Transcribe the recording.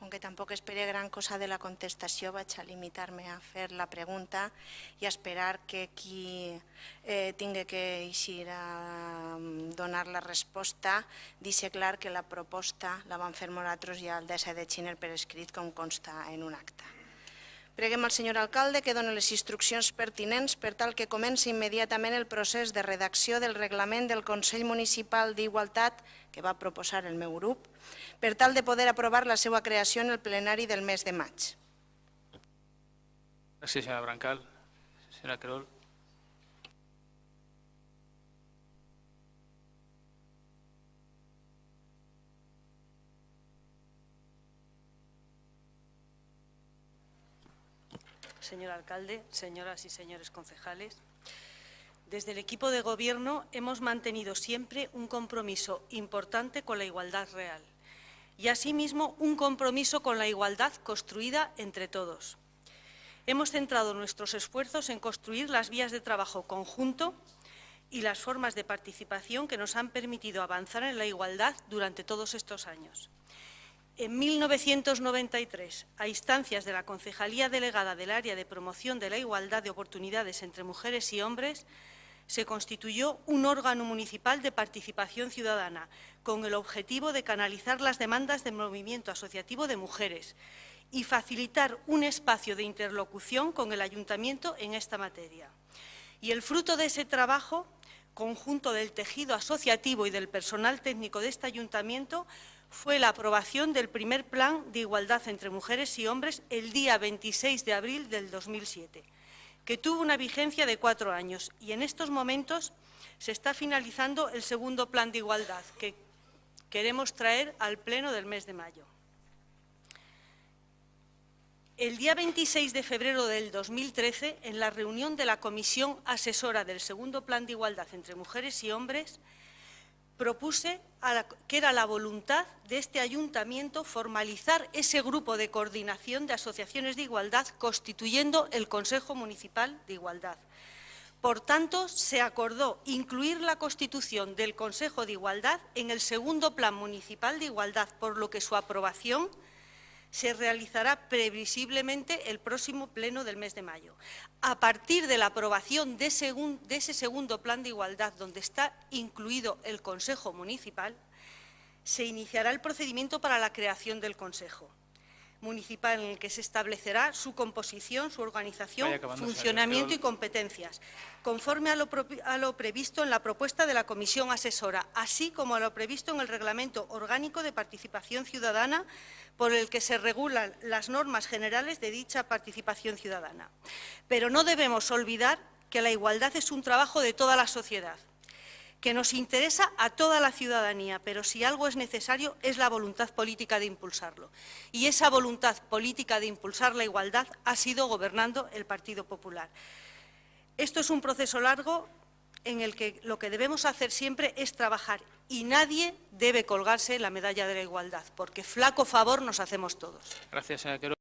com que tampoc espero gran cosa de la contestació, vaig a limitar-me a fer la pregunta i a esperar que qui tingui que eixir a donar la resposta deixi clar que la proposta la vam fer nosaltres ja el 10 de gener per escrit, com consta en un acte. Preguem al senyor alcalde que doni les instruccions pertinents per tal que comenci immediatament el procés de redacció del reglament del Consell Municipal d'Igualtat que va proposar el meu grup, per tal de poder aprovar la seva creació en el plenari del mes de maig. Gràcies, senyora Brancal. Senyora Querol. Señor alcalde, señoras y señores concejales, desde el equipo de gobierno hemos mantenido siempre un compromiso importante con la igualdad real y asimismo un compromiso con la igualdad construida entre todos. Hemos centrado nuestros esfuerzos en construir las vías de trabajo conjunto y las formas de participación que nos han permitido avanzar en la igualdad durante todos estos años. En 1993, a instancias de la Concejalía Delegada del Área de Promoción de la Igualdad de Oportunidades entre Mujeres y Hombres, se constituyó un órgano municipal de participación ciudadana con el objetivo de canalizar las demandas del movimiento asociativo de mujeres y facilitar un espacio de interlocución con el Ayuntamiento en esta materia. Y el fruto de ese trabajo conjunto del tejido asociativo y del personal técnico de este Ayuntamiento fue la aprobación del primer Plan de Igualdad entre Mujeres y Hombres el día 26 de abril del 2007, que tuvo una vigencia de 4 años y en estos momentos se está finalizando el segundo Plan de Igualdad que queremos traer al Pleno del mes de mayo. El día 26 de febrero del 2013, en la reunión de la Comisión Asesora del segundo Plan de Igualdad entre Mujeres y Hombres, propuse que era la voluntad de este Ayuntamiento formalizar ese grupo de coordinación de asociaciones de igualdad constituyendo el Consejo Municipal de Igualdad. Por tanto, se acordó incluir la constitución del Consejo de Igualdad en el segundo Plan Municipal de Igualdad, por lo que su aprobación se realizará previsiblemente el próximo pleno del mes de mayo. A partir de la aprobación de ese segundo Plan de Igualdad, donde está incluido el Consejo Municipal, se iniciará el procedimiento para la creación del Consejo Municipal, en el que se establecerá su composición, su organización, funcionamiento y competencias, conforme a lo previsto en la propuesta de la Comisión Asesora, así como a lo previsto en el Reglamento Orgánico de Participación Ciudadana, por el que se regulan las normas generales de dicha participación ciudadana. Pero no debemos olvidar que la igualdad es un trabajo de toda la sociedad, que nos interesa a toda la ciudadanía, pero si algo es necesario es la voluntad política de impulsarlo. Y esa voluntad política de impulsar la igualdad ha sido gobernando el Partido Popular. Esto es un proceso largo en el que lo que debemos hacer siempre es trabajar y nadie debe colgarse la medalla de la igualdad, porque flaco favor nos hacemos todos. Gracias, señora Querol.